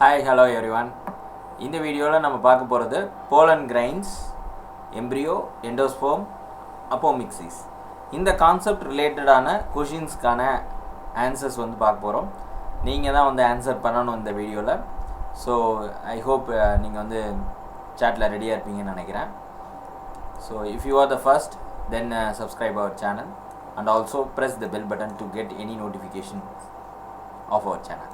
Hi, hello everyone. In the video la nama paaka poradhu pollen grains, embryo, endosperm, apomixis. இந்த concept ரிலேட்டடான क्वेश्चंसக்கான answers வந்து பார்க்க போறோம். நீங்க தான் வந்து ஆன்சர் பண்ணனும் இந்த வீடியோல. So I hope நீங்க வந்து chatல ரெடியா இருப்பீங்கன்னு நினைக்கிறேன். So if you are the first, then subscribe our channel and also press the bell button to get any notification of our channel.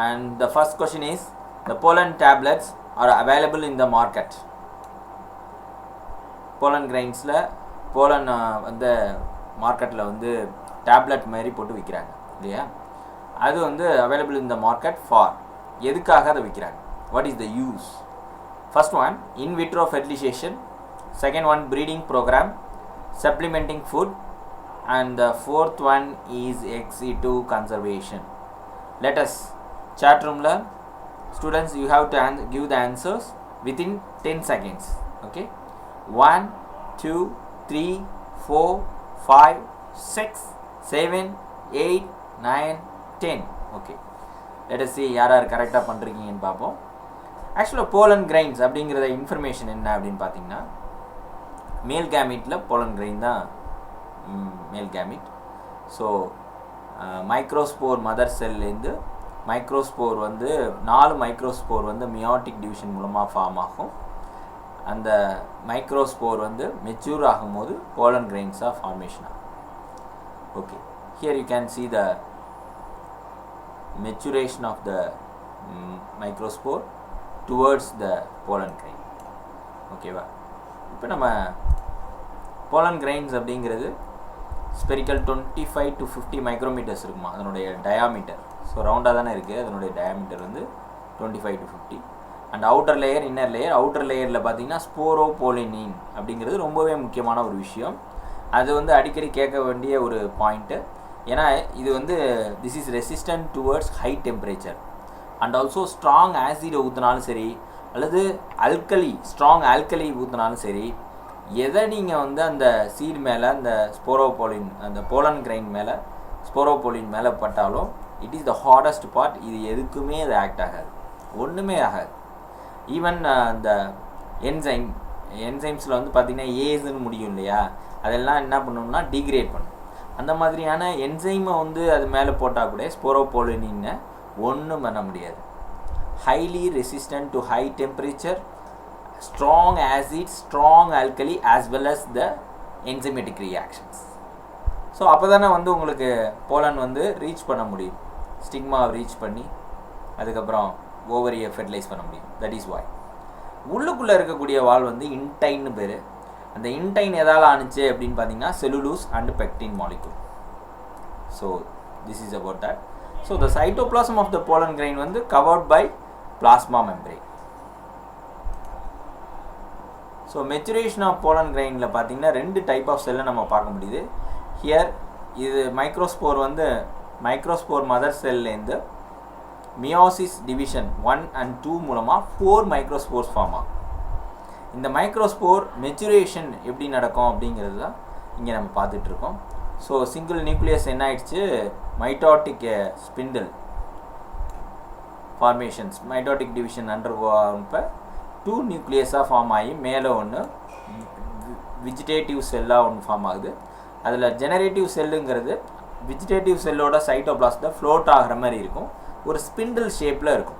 And the first question is, the pollen tablets are available in the market. Pollen grains la pollen வந்து மார்க்கெட்ல வந்து tablet மாதிரி போட்டு விக்கிறாங்க இல்லையா? அது வந்து available in the market for எதுக்காக அதை விக்கிறாங்க? What is the use? First one, in vitro fertilization. Second one, breeding program, supplementing food, and the fourth one is XII conservation. Let us chat room la students, you have to give the answers within 10 seconds. Okay, 1 2 3 4 5 6 7 8 9 10. Okay, let us see யார் யார் கரெக்டாக பண்ணுறீங்கன்னு பார்ப்போம். ஆக்சுவலாக pollen grains அப்படிங்கிற information என்ன அப்படின்னு பார்த்தீங்கன்னா, மேல் கேமிட்டில் போலன் கிரைன் தான் male gamete. So microspore mother செல்லேருந்து மைக்ரோஸ்போர் வந்து 4 மைக்ரோஸ்போர் வந்து மியோட்டிக் டிவிஷன் மூலமாக ஃபார்ம் ஆகும். அந்த மைக்ரோஸ்போர் வந்து மெச்சூர் ஆகும்போது போலன் கிரெயின்ஸாக ஃபார்மேஷன் ஆகும். Okay, here you can see the maturation of the microspore towards the pollen grain. ஓகேவா? இப்போ நம்ம pollen grains அப்படிங்கிறது ஸ்பெரிக்கல் 25 to 50 மைக்ரோமீட்டர்ஸ் இருக்குமா அதனுடைய டயாமீட்டர். ஸோ ரவுண்டாக தானே இருக்குது, அதனுடைய டயாமீட்டர் வந்து 25 to 50. And outer layer, inner layer. Outer லேயரில் பார்த்தீங்கன்னா ஸ்போரோபோலினின் அப்படிங்கிறது ரொம்பவே முக்கியமான ஒரு விஷயம். அது வந்து அடிக்கடி கேட்க வேண்டிய ஒரு பாயிண்ட்டு. ஏன்னா இது வந்து this is resistant towards high temperature and also strong ஆசிடை ஊற்றினாலும் சரி, அல்லது ஸ்ட்ராங் ஆல்கலி ஊற்றினாலும் சரி, எதை நீங்கள் வந்து அந்த சீட் மேலே அந்த ஸ்போரோபோலின் அந்த போலன் கிரைன் மேலே ஸ்போரோபோலின் மேலே பட்டாலும் it is the hardest part. இது எதுக்குமே அது ஆக்ட் ஆகாது, ஒன்றுமே ஆகாது. ஈவன் அந்த என்சைம்ஸில் வந்து பார்த்திங்கன்னா ஏஸ்ன்னு முடியும் இல்லையா, அதெல்லாம் என்ன பண்ணணும்னா டிகிரேட் பண்ணும். அந்த மாதிரியான என்சைமை வந்து அது மேலே போட்டால் கூட ஸ்போரோபோலினின்னு ஒன்றும் பண்ண முடியாது. Highly resistant to high temperature, strong acid, strong alkali as well as the enzymatic reactions. So அப்போ தானே வந்து உங்களுக்கு போலன் வந்து ரீச் பண்ண முடியும், ஸ்டிக்மாவை ரீச் பண்ணி அதுக்கப்புறம் ஓவரியை ஃபெர்டிலைஸ் பண்ண முடியும். தட் இஸ் வாய். உள்ளுக்குள்ளே இருக்கக்கூடிய வால் வந்து இன்டைன்னு பேர். அந்த இன்டைன் எதால் ஆணுச்சு அப்படின்னு பார்த்தீங்கன்னா cellulose and pectin molecule. So this is about that. So the cytoplasm of the pollen grain வந்து covered by plasma membrane. So maturation of pollen கிரைனில் பார்த்தீங்கன்னா 2 டைப் ஆஃப் செல்லை நம்ம பார்க்க முடியுது. ஹியர் இது மைக்ரோஸ்போர் வந்து மைக்ரோஸ்போர் மதர் செல்லேருந்து மியோசிஸ் டிவிஷன் 1 and 2 மூலமாக 4 மைக்ரோஸ்போர்ஸ் ஃபார்ம் ஆகும். இந்த மைக்ரோஸ்போர் மெச்சுரேஷன் எப்படி நடக்கும் அப்படிங்கிறது தான் இங்கே நம்ம பார்த்துட்ருக்கோம். ஸோ சிங்கிள் நியூக்ளியஸ் என்ன ஆயிடுச்சு, mitotic spindle formations mitotic division அண்டர்கோப்போ 2 நியூக்ளியஸாக ஃபார்ம் ஆகி மேலே ஒன்று விஜிடேட்டிவ் செல்லாக ஒன்று ஃபார்ம் ஆகுது. அதில் ஜெனரேட்டிவ் செல்லுங்கிறது விஜிடேட்டிவ் செல்லோட சைட்டோபிளாசத்தை ஃப்ளோட் ஆகிற மாதிரி இருக்கும், ஒரு ஸ்பிண்டில் ஷேப்பில் இருக்கும்.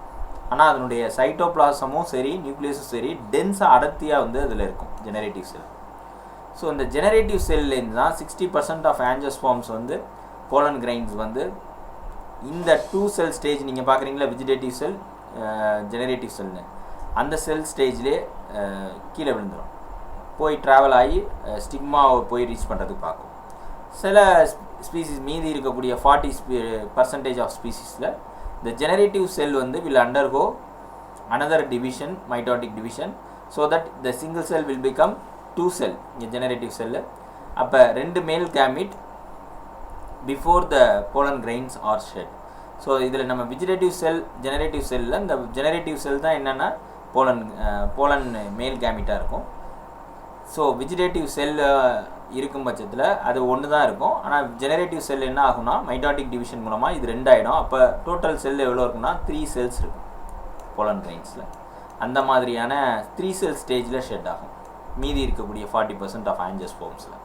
ஆனால் அதனுடைய சைட்டோபிளாசமும் சரி நியூக்ளியஸும் சரி டென்ஸாக அடர்த்தியாக வந்து அதில் இருக்கும் ஜெனரேட்டிவ் செல். ஸோ இந்த ஜெனரேட்டிவ் செல்லேருந்து தான் 60% ஆஃப் ஆஞ்சியோஸ்பர்ம்ஸ் வந்து போலன் கிரைன்ஸ் வந்து இந்த 2 செல் ஸ்டேஜ் நீங்கள் பார்க்குறீங்களா, விஜிடேட்டிவ் செல் ஜெனரேட்டிவ் செல்னு, அந்த செல் ஸ்டேஜ்லேயே கீழே விழுந்துடும், போய் ட்ராவல் ஆகி ஸ்டிக்மாவை போய் ரீச் பண்ணுறதுக்கு பார்க்கும். சில ஸ்பீசிஸ் மீதி இருக்கக்கூடிய 40% ஆஃப் ஸ்பீசிஸில் இந்த ஜெனரேட்டிவ் செல் வந்து will undergo another division, mitotic division, so that the single cell will become 2 cell. இங்கே ஜெனரேட்டிவ் செல்லு அப்போ 2 male gamete before the pollen grains are shed. So இதில் நம்ம விஜிடேட்டிவ் செல் ஜெனரேட்டிவ் செல்லில் இந்த ஜெனரேட்டிவ் செல் தான் என்னென்னா போலன் மேல் கேமிட்டாக இருக்கும். ஸோ வெஜிடேட்டிவ் செல் இருக்கும் பட்சத்தில் அது ஒன்று தான் இருக்கும். ஆனால் ஜெனரேட்டிவ் செல் என்ன ஆகும்னா மைட்டாட்டிக் டிவிஷன் மூலமாக இது 2 ஆகிடும். அப்போ டோட்டல் செல் எவ்வளோ இருக்குன்னா 3 செல்ஸ் இருக்கும் போலன் கிரைன்ஸில். அந்த மாதிரியான 3 செல் ஸ்டேஜில் ஷெட் ஆகும் மீதி இருக்கக்கூடிய 40% ஆஃப் ஆஞ்சியோஸ்போர்ம்ஸில்.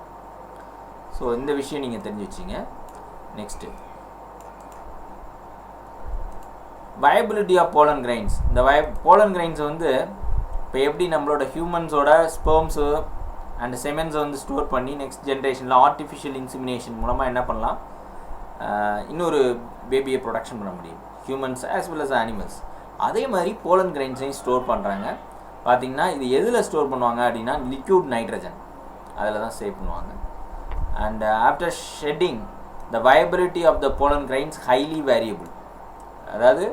ஸோ இந்த விஷயம் நீங்கள் தெரிஞ்சு வச்சிங்க. Next viability of pollen grains. இந்த போலன் கிரைன்ஸ் வந்து இப்போ எப்படி நம்மளோட ஹியூமன்ஸோட ஸ்பெர்ம்ஸு அண்ட் செமென்ஸை வந்து ஸ்டோர் பண்ணி நெக்ஸ்ட் ஜென்ரேஷனில் ஆர்டிஃபிஷியல் இன்சிமினேஷன் மூலமாக என்ன பண்ணலாம், இன்னொரு பேபியை ப்ரொடக்ஷன் பண்ண முடியும் humans as well as animals. அதே மாதிரி போலன் கிரைன்ஸையும் ஸ்டோர் பண்ணுறாங்க. பார்த்திங்கன்னா இது எதில் ஸ்டோர் பண்ணுவாங்க அப்படின்னா லிக்விட் நைட்ரஜன் அதில் தான் சேவ் பண்ணுவாங்க. And after shedding the viability of the pollen grains highly variable. அதாவது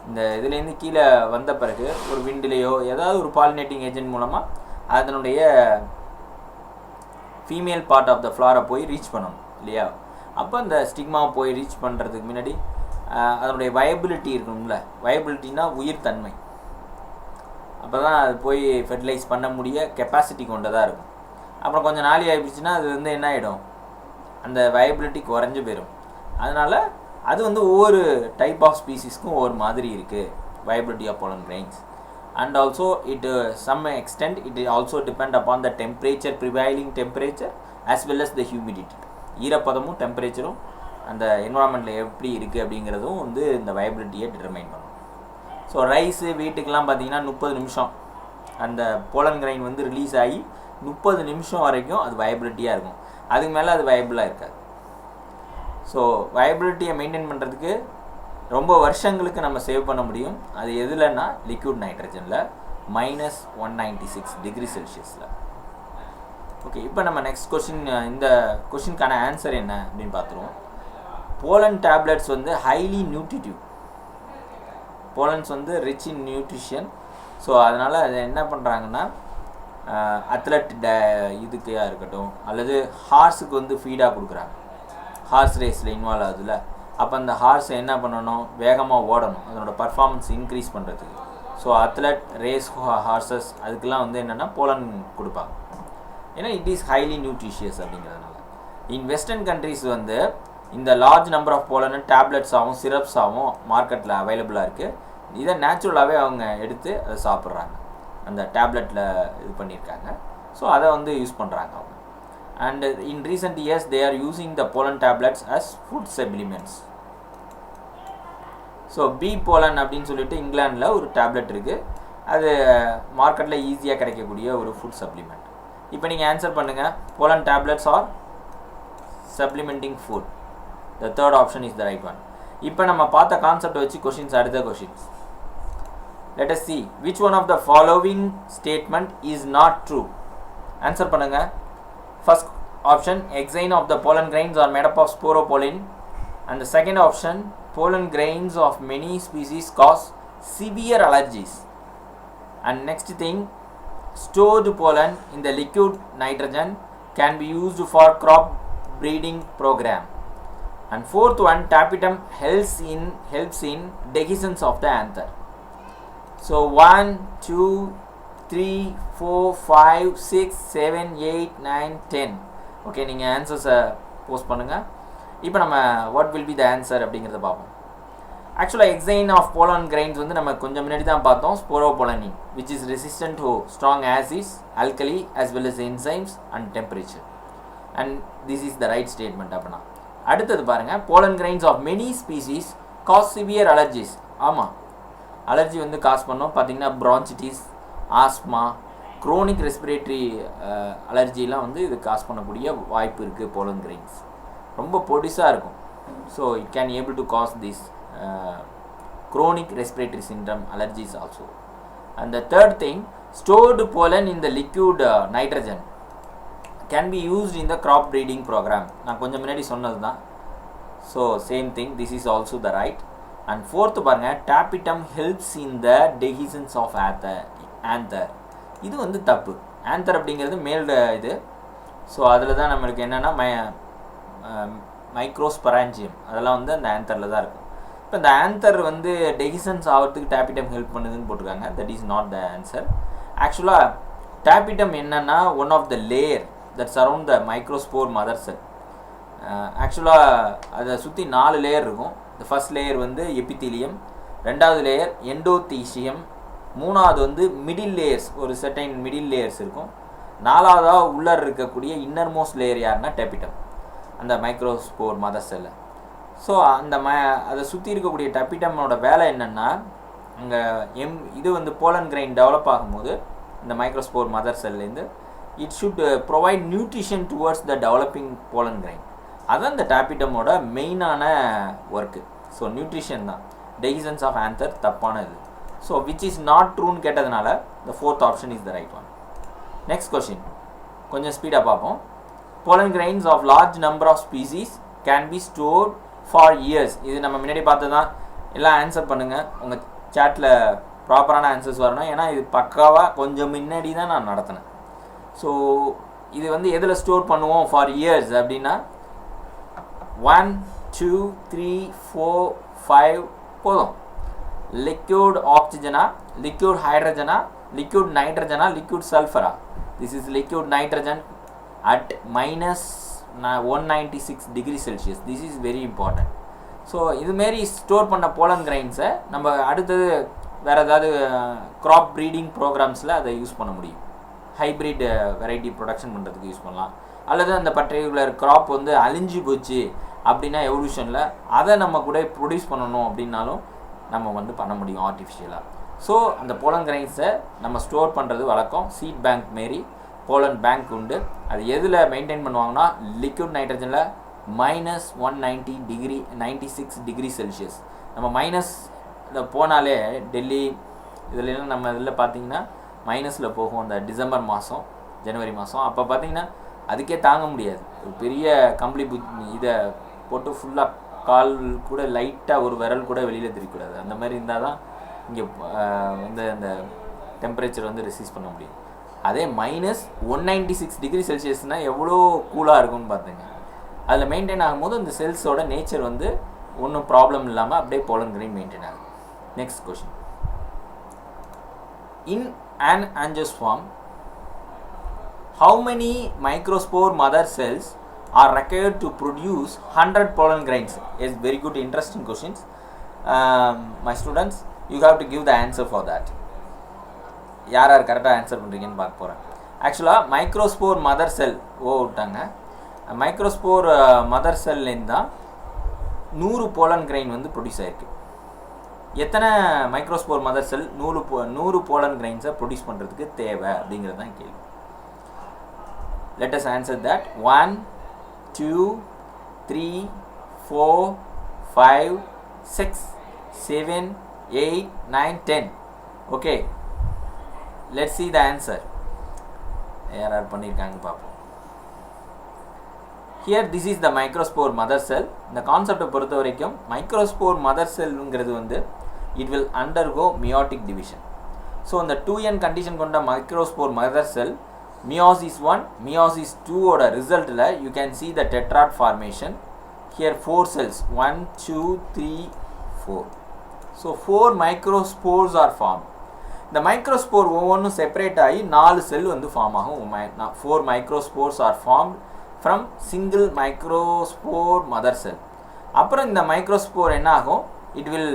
இந்த இதுலேருந்து கீழே வந்த பிறகு ஒரு விண்டிலேயோ ஏதாவது ஒரு பாலினேட்டிங் ஏஜென்ட் மூலமாக அதனுடைய ஃபீமேல் பார்ட் ஆஃப் த ஃப்ளாரை போய் ரீச் பண்ணணும் இல்லையா. அப்போ அந்த ஸ்டிக்மாவை போய் ரீச் பண்ணுறதுக்கு முன்னாடி அதனுடைய வயபிலிட்டி இருக்கணும்ல. வயபிலிட்டினா உயிர் தன்மை. அப்போ தான் அது போய் ஃபெர்டிலைஸ் பண்ண முடிய கெப்பாசிட்டி கொண்டதாக இருக்கும். அப்புறம் கொஞ்சம் நாளி ஆகிடுச்சுன்னா அது வந்து என்ன ஆகிடும், அந்த வயபிலிட்டி குறைஞ்சு போயிடும். அதனால் அது வந்து ஒவ்வொரு டைப் ஆஃப் ஸ்பீசிஸ்க்கும் ஒவ்வொரு மாதிரி இருக்குது viability of pollen grains. And also it some extent it also depend upon the temperature, prevailing temperature as well as the humidity. ஈரப்பதமும் டெம்பரேச்சரும் அந்த என்வரான்மெண்ட்டில் எப்படி இருக்குது அப்படிங்கிறதும் வந்து இந்த வயபிலிட்டியை டிட்டர்மைன் பண்ணும். ஸோ ரைஸு வீட்டுக்கெலாம் பார்த்திங்கன்னா 30 நிமிஷம் அந்த போலன் கிரைன் வந்து ரிலீஸ் ஆகி 30 நிமிஷம் வரைக்கும் அது வயபிலிட்டியாக இருக்கும். அதுக்கு மேலே அது வயபிளாக இருக்காது. ஸோ வயபிலிட்டியை மெயின்டைன் பண்ணுறதுக்கு ரொம்ப வருஷங்களுக்கு நம்ம சேவ் பண்ண முடியும். அது எதுலன்னா லிக்விட் நைட்ரஜனில் -196 டிகிரி செல்சியஸில். ஓகே, இப்போ நம்ம நெக்ஸ்ட் கொஷின், இந்த கொஷினுக்கான ஆன்சர் என்ன அப்படின்னு பார்த்துருவோம். போலன் டேப்லெட்ஸ் வந்து ஹைலி நியூட்ரிட்டிவ். போலன்ஸ் வந்து ரிச் இன் நியூட்ரிஷன். ஸோ அதனால் அதை என்ன பண்ணுறாங்கன்னா அத்லட் இதுக்கையாக இருக்கட்டும் அல்லது ஹார்ஸுக்கு வந்து ஃபீடாக கொடுக்குறாங்க. ஹார்ஸ் ரேஸில் இன்வால்வ் ஆகுதுல்ல. அப்போ அந்த ஹார்ஸை என்ன பண்ணணும், வேகமாக ஓடணும் அதனோட பர்ஃபார்மன்ஸ் இன்க்ரீஸ் பண்ணுறதுக்கு. ஸோ அத்லட் ரேஸ் ஹார்சஸ் அதுக்கெலாம் வந்து என்னென்னா போலன் கொடுப்பாங்க. ஏன்னா இட் இஸ் ஹைலி நியூட்ரிஷியஸ் அப்படிங்கிறதுனால. இன் வெஸ்டர்ன் கண்ட்ரீஸ் வந்து இந்த லார்ஜ் நம்பர் ஆஃப் போலன் டேப்லெட்ஸாகவும் சிரப்ஸாகவும் மார்க்கெட்டில் அவைலபிளாக இருக்குது. இதை நேச்சுரலாகவே அவங்க எடுத்து அதை சாப்பிட்றாங்க. அந்த டேப்லெட்டில் இது பண்ணியிருக்காங்க. ஸோ அதை வந்து யூஸ் பண்ணுறாங்க அவங்க. And in recent years they are using the pollen tablets as food supplements. So bee pollen அப்படின்னு சொல்லிட்டு இங்கிலாண்டில் ஒரு டேப்லெட் இருக்குது. அது மார்க்கெட்டில் ஈஸியாக கிடைக்கக்கூடிய ஒரு ஃபுட் சப்ளிமெண்ட். இப்போ நீங்கள் ஆன்சர் பண்ணுங்கள், pollen tablets or supplementing food. The third option is the right one. இப்போ நம்ம பார்த்த கான்செப்ட் வச்சு கொஷின்ஸ், அடுத்த questions. Let us see which one of the following statement is not true. Answer பண்ணுங்கள். First option, exine of the pollen grains are made up of sporopollen. And the second option, pollen grains of many species cause severe allergies. And next thing, stored pollen in the liquid nitrogen can be used for crop breeding program. And fourth one, tapetum helps in dehiscence of the anther. So 1, 2, 3, 4, 5, 6, 7, 8, 9, 10. Okay, நீங்கள் ஆன்சர்ஸை post பண்ணுங்கள். இப்போ நம்ம what will be the answer அப்படிங்கிறத பார்ப்போம். ஆக்சுவலாக exine of pollen grains வந்து நம்ம கொஞ்சம் முன்னாடி தான் பார்த்தோம். ஸ்போரோபோலனின் which is resistant to strong acids, alkali as well as enzymes and temperature. And this is the right statement. அப்படின்னா அடுத்தது பாருங்கள், pollen grains of many species cause severe allergies. ஆமாம், அலர்ஜி வந்து காஸ் பண்ணோம். பார்த்தீங்கன்னா bronchitis, ஆஸ்மா, குரோனிக் ரெஸ்பிரேட்டரி அலர்ஜிலாம் வந்து இது காஸ் பண்ணக்கூடிய வாய்ப்பு இருக்குது. போலன் கிரைன்ஸ் ரொம்ப பொடிசாக இருக்கும். So it can able to cause this chronic respiratory syndrome allergies also. And the third thing, stored pollen in the liquid nitrogen can be used in the crop breeding program. நான் கொஞ்சம் முன்னாடி சொன்னது தான். So same thing, this is also the right. And fourth பாருங்கள், tapetum helps in the dehiscence of anther. இது வந்து தப்பு. Anther அப்படிங்கிறது மேல் இது. ஸோ அதில் தான் நம்மளுக்கு என்னென்னா மைக்ரோஸ்பராஞ்சியம் அதெல்லாம் வந்து அந்த ஆந்தரில் தான் இருக்கும். இப்போ இந்த ஆந்தர் வந்து டெஹிசன்ஸ் ஆகிறதுக்கு டேபிடம் ஹெல்ப் பண்ணுதுன்னு போட்டிருக்காங்க. That is not the answer. ஆக்சுவலாக tapetum என்னன்னா one of the layer that surround the microspore mother cell. ஆக்சுவலாக அதை சுற்றி 4 லேயர் இருக்கும். the first layer வந்து எபித்தீலியம், ரெண்டாவது லேயர் எண்டோதீசியம், மூணாவது வந்து மிடில் லேயர்ஸ், ஒரு செர்டைன் மிடில் லேயர்ஸ் இருக்கும். நாலாவதாக உள்ளே இருக்கக்கூடிய இன்னர்மோஸ்ட் லேயர் யாருன்னா டெபிட்டம், அந்த மைக்ரோஸ்போர் மதர் செல்லை. ஸோ அந்த அதை சுற்றி இருக்கக்கூடிய டெபிட்டமோட வேலை என்னென்னா, அங்கே இது வந்து போலன் கிரைன் டெவலப் ஆகும்போது இந்த மைக்ரோஸ்போர் மதர் செல்லேருந்து it should provide nutrition towards the developing pollen grain. அதுதான் இந்த டேபிட்டமோட மெயினான ஒர்க்கு. ஸோ நியூட்ரிஷன் தான். டெசிஷன்ஸ் ஆஃப் ஆன்சர் தப்பான இது. ஸோ விச் இஸ் நாட் ட்ரூன்னு கேட்டதுனால the fourth option is the right one. Next question கொஞ்சம் ஸ்பீடாக பார்ப்போம். Pollen grains of large number of species can be stored for years. இது நம்ம முன்னாடி பார்த்து தான். எல்லாம் ஆன்சர் பண்ணுங்கள், உங்கள் சேட்டில் ப்ராப்பரான ஆன்சர்ஸ் வரணும். ஏன்னா இது பக்காவாக கொஞ்சம் முன்னாடி தான் நான் நடத்தினேன். ஸோ இது வந்து எதில் ஸ்டோர் பண்ணுவோம் ஃபார் இயர்ஸ் அப்படின்னா 1 2 3 4 5 போதும். லிக்யூட் ஆக்சிஜனா, லிக்யூட் ஹைட்ரஜனா, லிக்யூட் நைட்ரஜனா, லிக்யூட் சல்ஃபரா? This is liquid nitrogen at -196 degree Celsius. this is very important. So இதுமாரி ஸ்டோர் பண்ண போலன் கிரைன்ஸை நம்ம அடுத்தது வேறு ஏதாவது க்ராப் ப்ரீடிங் ப்ரோக்ராம்ஸில் அதை யூஸ் பண்ண முடியும். ஹைப்ரிட் வெரைட்டி ப்ரொடக்ஷன் பண்ணுறதுக்கு யூஸ் பண்ணலாம். அல்லது அந்த பர்டிகுலர் க்ராப் வந்து அழிஞ்சு போச்சு அப்படின்னா எவல்யூஷனில் அதை நம்ம கூட ப்ரொடியூஸ் பண்ணணும் அப்படின்னாலும் நம்ம வந்து பண்ண முடியும் ஆர்டிஃபிஷியலாக. ஸோ அந்த போலன் கிரைன்ஸை நம்ம ஸ்டோர் பண்ணுறது வழக்கம். சீட் பேங்க் மாரி போலன் பேங்க் உண்டு. அது எதில் மெயின்டைன் பண்ணுவாங்கன்னா லிக்விட் நைட்ரஜனில் -196 டிகிரி செல்சியஸ். நம்ம மைனஸ் போனாலே டெல்லி இதுலாம் நம்ம இதில் பார்த்திங்கன்னா மைனஸில் போகும். அந்த டிசம்பர் மாதம், ஜனவரி மாதம் அப்போ பார்த்திங்கன்னா அதுக்கே தாங்க முடியாது. ஒரு பெரிய கம்பளி இதை போட்டு ஃபுல்லாக கால் கூட லைட்டாக ஒரு விரல் கூட வெளியில் தெரியக்கூடாது. அந்த மாதிரி இருந்தால் தான் இங்கே வந்து அந்த டெம்பரேச்சர் வந்து ரெசிஸ்ட் பண்ண முடியும். அதே -196 டிகிரி செல்சியஸ்னால் எவ்வளோ கூலாக இருக்கும்னு பார்த்துங்க. அதில் மெயின்டைன் ஆகும்போது இந்த செல்ஸோட நேச்சர் வந்து ஒன்றும் ப்ராப்ளம் இல்லாமல் அப்படியே போலன் கிரைன் மெயின்டைன் ஆகும். Next question. In an angiosperm, how many microspore mother cells are required to produce 100 pollen grains? Is very good, interesting questions. My students, you have to give the answer for that. யார் யார் கரெக்டாக answer பண்ணுறீங்கன்னு பார்க்க போகிறேன். ஆக்சுவலாக microspore mother செல் விட்டாங்க. Microspore mother செல்லேருந்து தான் 100 pollen grain வந்து ப்ரொடியூஸ் ஆகிருக்கு. எத்தனை மைக்ரோஸ்போர் மதர் செல் 100 போலன் கிரைன்ஸை ப்ரொடியூஸ் பண்ணுறதுக்கு தேவை அப்படிங்கிறது தான் கேள்வி. Let us answer that. 1 2 3 4 5 6 7 8 9 10. Okay, let's see the answer. யார் பண்ணியிருக்காங்க பார்ப்போம். Here this is the microspore mother cell. இந்த கான்செப்டை பொறுத்த வரைக்கும் மைக்ரோஸ்போர் மதர் செல்லுங்கிறது வந்து it will undergo meiotic division. So இந்த 2n கண்டிஷன் கொண்ட மைக்ரோஸ்போர் மதர் செல் meiosis 1 meiosis 2 ஓட ரிசல்ட்டில் you can see the tetrad formation. Here 4 cells 1 2 3 4. So 4 microspores are formed. இந்த microspore ஒவ்வொன்றும் செப்பரேட் ஆகி 4 செல் வந்து ஃபார்ம் ஆகும். 4 microspores are formed from single microspore mother cell. அப்புறம் இந்த மைக்ரோஸ்போர் என்ன ஆகும், இட் வில்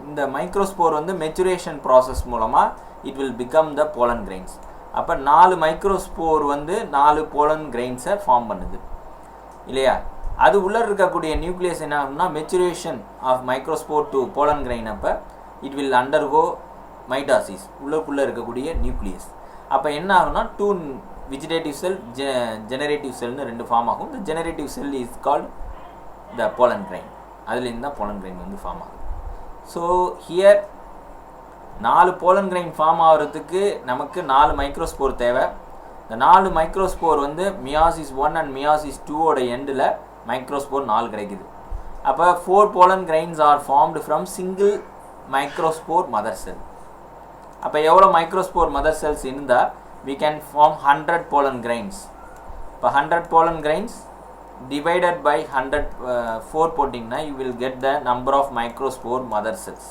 இந்த மைக்ரோஸ்போர் வந்து மெச்சுரேஷன் ப்ராசஸ் மூலமாக it will become the pollen grains. அப்போ 4 மைக்ரோஸ்போர் வந்து 4 போலன் கிரைன்ஸை ஃபார்ம் பண்ணுது இல்லையா. அது உள்ளே இருக்கக்கூடிய நியூக்ளியஸ் என்ன ஆகும்னா maturation of microspore to pollen grain அப்போ இட் வில் அண்டர்கோ மைட்டாசிஸ், உள்ளுக்குள்ளே இருக்கக்கூடிய நியூக்ளியஸ். அப்போ என்ன ஆகும்னா 2 vegetative cell, generative cellனு 2 ஃபார்ம் ஆகும். இந்த generative cell is called the pollen grain. அதுலேருந்து தான் pollen grain வந்து ஃபார்ம் ஆகும். So here 4 pollen grain form ஆகிறதுக்கு நமக்கு 4 மைக்ரோஸ்போர் தேவை. இந்த 4 மைக்ரோஸ்போர் வந்து meiosis 1 and meiosis 2 ஓட எண்டில் மைக்ரோஸ்போர் 4 கிடைக்குது. அப்போ 4 pollen grains are formed from single microspore mother cell. அப்போ எவ்வளோ மைக்ரோஸ்போர் மதர் செல்ஸ் இருந்தால் we can form 100 pollen grains. இப்போ 100 pollen grains divided by 100 4 போட்டிங்கன்னா you will get the number of microspore mother cells.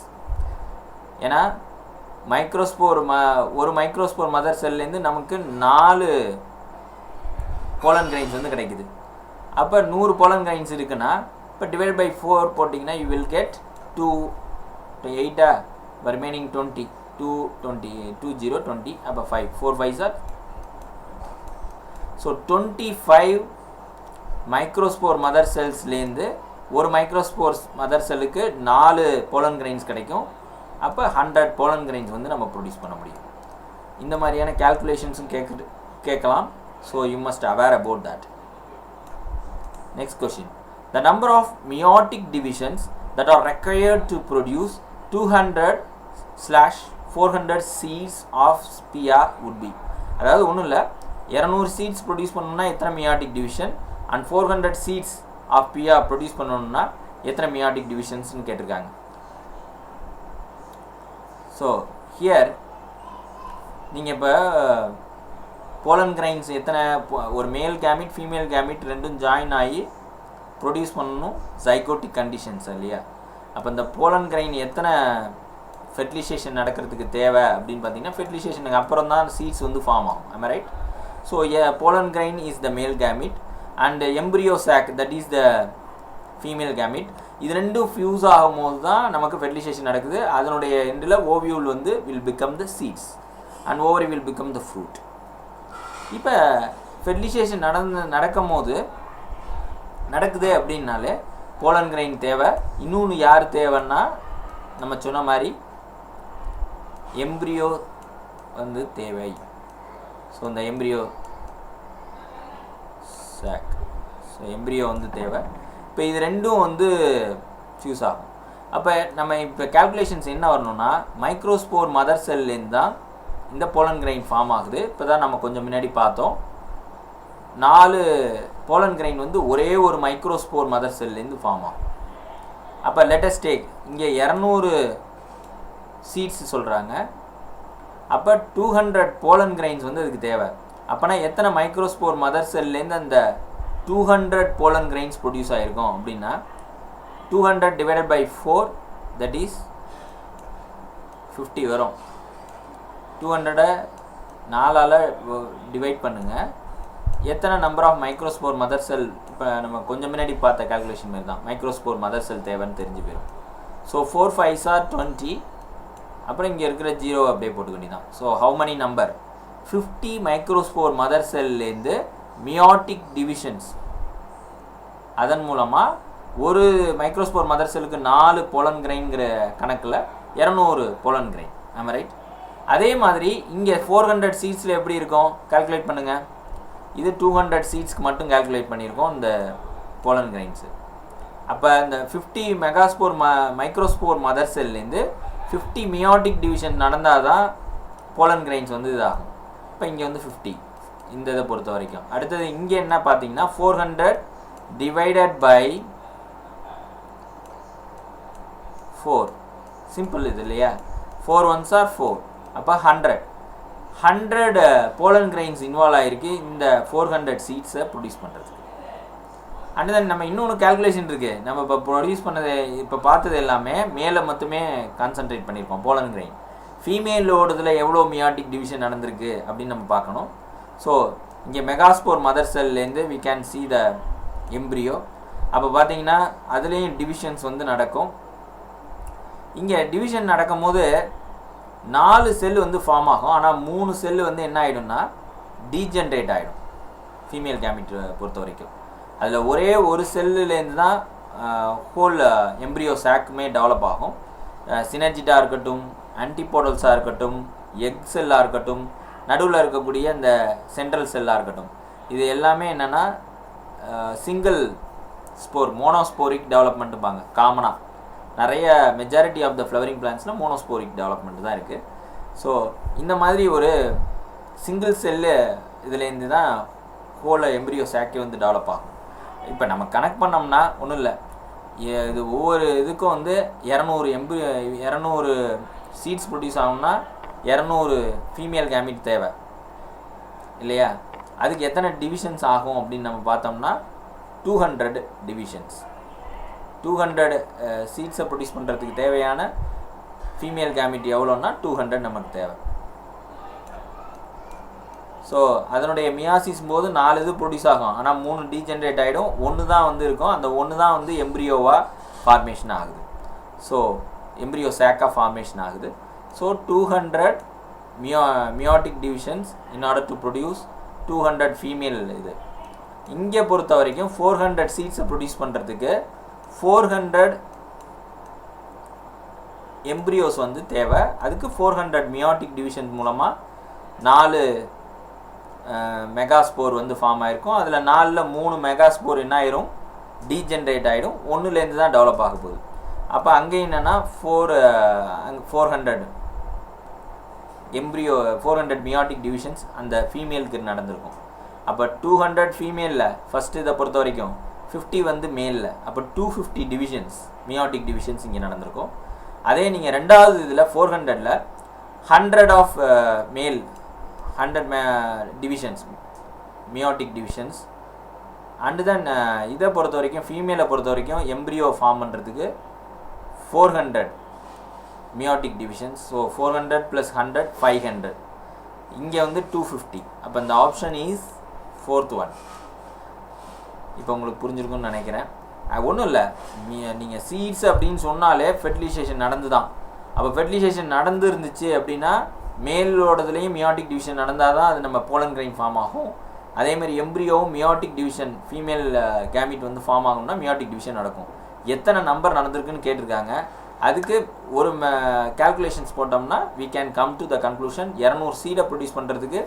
ஏன்னா microspore ஒரு microspore mother செல்லேருந்து நமக்கு 4 pollen grains வந்து கிடைக்குது. அப்போ 100 போலன் கிரைன்ஸ் இருக்குன்னா இப்போ டிவைட் பை 4 போட்டிங்கன்னா யூ வில் கெட் 2 8 ரிமைனிங் 20 20 அப்போ 5 4 5s are so 25 microspore mother செல்ஸ்லேருந்து ஒரு மைக்ரோஸ்போர்ஸ் மதர் செல்லுக்கு 4 போலன் கிரைன்ஸ் கிடைக்கும். அப்போ 100 போலன் கிரைன்ஸ் வந்து நம்ம ப்ரொடியூஸ் பண்ண முடியும். இந்த மாதிரியான கேல்குலேஷன்ஸும் கேட்கலாம். So you must aware about that. Next question. The number of meiotic divisions that are required to produce 200/400 seeds of spia would be. அதாவது ஒன்றும் இல்லை, 200 seeds ப்ரொடியூஸ் பண்ணணும்னா எத்தனை meiotic division and 400 seeds of spia produce பண்ணணும்னா எத்தனை meiotic divisionsனு கேட்டிருக்காங்க. So here நீங்கள் இப்போ போலன் கிரைன்ஸ் எத்தனை, ஒரு மேல் கேமிட் ஃபீமேல் கேமிட் ரெண்டும் ஜாயின் ஆகி ப்ரொடியூஸ் பண்ணணும் ஜைகோட்டிக் கண்டிஷன்ஸ் இல்லையா. அப்போ இந்த போலன் கிரைன் எத்தனை ஃபெர்டிலைசேஷன் நடக்கிறதுக்கு தேவை அப்படின்னு பார்த்தீங்கன்னா ஃபெர்டிலைசேஷனுக்கு அப்புறம் தான் சீட்ஸ் வந்து ஃபார்ம் ஆகும். am I right? So pollen grain is the male gamete and embryo sac that is the female gamete. இது ரெண்டும் ஃபியூஸ் ஆகும்போது தான் நமக்கு ஃபெர்டிலைசேஷன் நடக்குது. அதனுடைய எண்டில் ஓவியூல் வந்து will become the seeds and ovary will become the fruit. இப்போ ஃபெர்டிலைசேஷன் நடக்குது அப்படின்னாலே போலன் கிரைன் தேவை. இன்னொன்று யார் தேவைன்னா நம்ம சொன்ன மாதிரி எம்ப்ரியோ வந்து தேவை. ஸோ இந்த எம்ப்ரியோ சாக், ஸோ எம்ப்ரியோ வந்து தேவை. இப்போ இது ரெண்டும் வந்து ஃபியூஸ் ஆகும். அப்போ நம்ம இப்போ கேல்குலேஷன்ஸ் என்ன வரணும்னா மைக்ரோஸ்போர் மதர் செல்லேருந்து தான் இந்த போலன் கிரைன் ஃபார்ம் ஆகுது. இப்போ தான் நம்ம கொஞ்சம் முன்னாடி பார்த்தோம் 4 போலன் கிரைன் வந்து ஒரே ஒரு மைக்ரோஸ்போர் மதர் செல்லேருந்து ஃபார்ம் ஆகும். அப்போ லேட்டஸ்ட் டேக் இங்கே 200 சீட்ஸ் சொல்கிறாங்க. அப்போ 200 போலன் கிரைன்ஸ் வந்து அதுக்கு தேவை. அப்போனா எத்தனை மைக்ரோஸ்போர் மதர் செல்லேருந்து அந்த 200 போலன் கிரைன்ஸ் ப்ரொடியூஸ் ஆகிருக்கும் அப்படின்னா 200 டிவைடட் பை 4 தட் இஸ் 50 வரும். 200 4ஆல் டிவைட் பண்ணுங்கள். எத்தனை number of microspore mother cell, இப்போ நம்ம கொஞ்சம் முன்னாடி பார்த்த கேல்குலேஷன் மாதிரி தான் மைக்ரோஸ்போர் மதர் செல் தேவைன்னு தெரிஞ்சு போயிடும். So 4 5s are 20. அப்புறம் இங்கே இருக்கிற 0 அப்படியே போட்டுக்க வேண்டியதான். So how many number 50 microspore mother செல்லேருந்து meiotic டிவிஷன்ஸ், அதன் மூலமாக ஒரு மைக்ரோஸ்போர் மதர் செல்லுக்கு 4 போலன் கிரைன்கிற கணக்கில் 200 போலன் கிரைன். ஆமாம் ரைட். அதே மாதிரி இங்கே 400 சீட்ஸில் எப்படி இருக்கும் கால்குலேட் பண்ணுங்கள். இது 200 சீட்ஸ்க்கு மட்டும் கால்குலேட் பண்ணியிருக்கோம் இந்த போலன் கிரைன்ஸு. அப்போ இந்த 50 மெகாஸ்போர் மைக்ரோஸ்போர் மதர் செல்லேருந்து 50 meiotic டிவிஷன் நடந்தால் தான் போலன் கிரைன்ஸ் வந்து இதாகும். இப்போ இங்கே வந்து 50 இந்த இதை பொறுத்த வரைக்கும். அடுத்தது இங்கே என்ன பார்த்தீங்கன்னா 400 டிவைடட் பை 4 சிம்பிள் இது இல்லையா. 4 1s are 4. அப்போ 100 போலன் கிரைன்ஸ் இன்வால்வ் ஆகிருக்கு இந்த 400 சீட்ஸை ப்ரொடியூஸ் பண்ணுறதுக்கு. அண்ட் தென் நம்ம இன்னொன்று கேல்குலேஷன் இருக்குது. நம்ம இப்போ ப்ரொடியூஸ் பண்ணது இப்போ பார்த்தது எல்லாமே மேலே மட்டுமே கான்சன்ட்ரேட் பண்ணியிருக்கோம் போலன் கிரைன். ஃபீமேலோடதில் எவ்வளோ மியாட்டிக் டிவிஷன் நடந்திருக்கு அப்படின்னு நம்ம பார்க்கணும். ஸோ இங்கே மெகாஸ்போர் மதர் செல்லேருந்து we can see the embryo. அப்போ பார்த்தீங்கன்னா அதுலேயும் டிவிஷன்ஸ் வந்து நடக்கும். இங்கே டிவிஷன் நடக்கும் போது 4 செல் வந்து ஃபார்ம் ஆகும். ஆனால் 3 செல்லு வந்து என்ன ஆகிடும்னா டீஜென்ரேட் ஆகிடும் ஃபீமேல் கேமிட் பொறுத்த வரைக்கும். அதில் ஒரே ஒரு செல்லுலேருந்து தான் ஹோல் எம்ப்ரியோ சாக்குமே டெவலப் ஆகும். சினர்ஜிட்டாக இருக்கட்டும், ஆன்டிபோடல்ஸாக இருக்கட்டும், எக் செல்லாக இருக்கட்டும், நடுவில் இருக்கக்கூடிய இந்த சென்ட்ரல் செல்லாக இருக்கட்டும், இது எல்லாமே என்னென்னா சிங்கிள் ஸ்போர் மோனோஸ்போரிக் டெவலப்மெண்ட்டுப்பாங்க. காமனாக நிறைய மெஜாரிட்டி ஆஃப் த ஃப்ளவரிங் பிளான்ட்ஸில் மோனோஸ்போரிக் டெவலப்மெண்ட் தான் இருக்குது. ஸோ இந்த மாதிரி ஒரு சிங்கிள் செல்லு இதுலேருந்து தான் ஹோல் எம்ப்ரியோ சாக்கே வந்து டெவலப் ஆகும். இப்போ நம்ம கனெக்ட் பண்ணோம்னா ஒன்றும் இல்லை, இது ஒவ்வொரு இதுக்கும் வந்து 200 சீட்ஸ் ப்ரொடியூஸ் ஆகும்னா 200 ஃபீமேல் கேமிட் தேவை இல்லையா. அதுக்கு எத்தனை டிவிஷன்ஸ் ஆகும் அப்படின்னு நம்ம பார்த்தோம்னா 200 டிவிஷன்ஸ். 200 சீட்ஸை ப்ரொடியூஸ் பண்ணுறதுக்கு தேவையான ஃபீமேல் கேமிட் எவ்வளோன்னா 200 நமக்கு தேவை. ஸோ அதனுடைய மியாசிஸ் போது 4 இது ப்ரொடியூஸ் ஆகும். ஆனால் 3 டீஜென்ரேட் ஆகிடும். 1 தான் வந்து இருக்கும். அந்த 1 தான் வந்து எம்ப்ரியோவாக ஃபார்மேஷன் ஆகுது. ஸோ எம்ப்ரியோ சாக்காக ஃபார்மேஷன் ஆகுது. So 200 meiotic divisions in order to produce 200 female. இது இங்கே பொறுத்த வரைக்கும் 400 சீட்ஸை ப்ரொடியூஸ் பண்ணுறதுக்கு 400 எம்ப்ரியோஸ் வந்து தேவை. அதுக்கு 400 மியோட்டிக் டிவிஷன் மூலமாக 4 மெகாஸ்போர் வந்து ஃபார்ம் ஆகிருக்கும். அதில் 4ல் 3 மெகாஸ்போர் என்ன ஆயிரும், டீஜென்ரேட் ஆகிடும். 1லேருந்து தான் டெவலப் ஆக போகுது. அப்போ அங்கே என்னென்னா 400 எம்ப்ரியோ 400 மியோட்டிக் டிவிஷன்ஸ் அந்த ஃபீமேலுக்கு நடந்திருக்கும். அப்போ 200 ஃபீமேலில் ஃபஸ்ட்டு இதை பொறுத்த வரைக்கும் 50 வந்து மேலில். அப்போ 250 டிவிஷன்ஸ் மியோட்டிக் டிவிஷன்ஸ் இங்கே நடந்திருக்கும். அதே நீங்கள் ரெண்டாவது இதில் 400ல் 100 of male 100 divisions meiotic divisions. And then இதை பொறுத்த வரைக்கும் ஃபீமேலை பொறுத்த வரைக்கும் எம்ப்ரியோ ஃபார்ம் பண்ணுறதுக்கு 400 மியோட்டிக் டிவிஷன்ஸ். ஸோ 400 + 100 500. இங்கே வந்து 250. அப்போ இந்த ஆப்ஷன் இஸ் 4th one. இப்போ உங்களுக்கு புரிஞ்சிருக்குன்னு நினைக்கிறேன். ஒன்றும் இல்லை, நீங்கள் சீட்ஸ் அப்படின்னு சொன்னாலே ஃபெர்டிலைசேஷன் நடந்து தான். அப்போ ஃபெர்டிலைசேஷன் நடந்து இருந்துச்சு அப்படின்னா மேலோடதுலேயும் மியோட்டிக் டிவிஷன் நடந்தால் தான் அது நம்ம போலன் கிரைன் ஃபார்ம் ஆகும். அதேமாதிரி எம்ப்ரியோவும் மியோட்டிக் டிவிஷன் ஃபீமேல் கேமிட் வந்து ஃபார்ம் ஆகணும்னா மியோட்டிக் டிவிஷன் நடக்கும். எத்தனை நம்பர் நடந்திருக்குன்னு கேட்டிருக்காங்க. அதுக்கு ஒரு கேல்குலேஷன்ஸ் போட்டோம்னா we can come to the conclusion 200 சீடை ப்ரொடியூஸ் பண்ணுறதுக்கு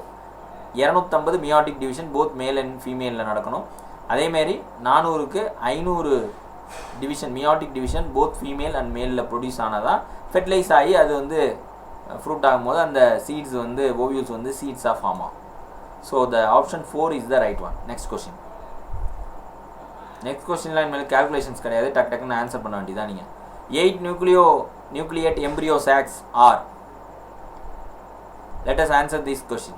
250 meiotic division both male and ஃபீமேலில் நடக்கணும். அதேமாரி 400க்கு 500 division meiotic division both female and மேலில் ப்ரொடியூஸ் ஆனால் தான் ஃபெர்டிலைஸ் ஆகி அது வந்து ஃப்ரூட் ஆகும்போது அந்த சீட்ஸ் வந்து ஓவியூல்ஸ் வந்து சீட்ஸாக ஃபார்ம் ஆகும். So the option 4 is the right one. Next question. Next கொஸ்டின்லாம் இனிமேல் கேல்குலேஷன்ஸ் கிடையாது, டக்குன்னு ஆன்சர் பண்ண வேண்டியதான். நீங்கள் 8 nucleate embryo sacs are. Let us answer this question.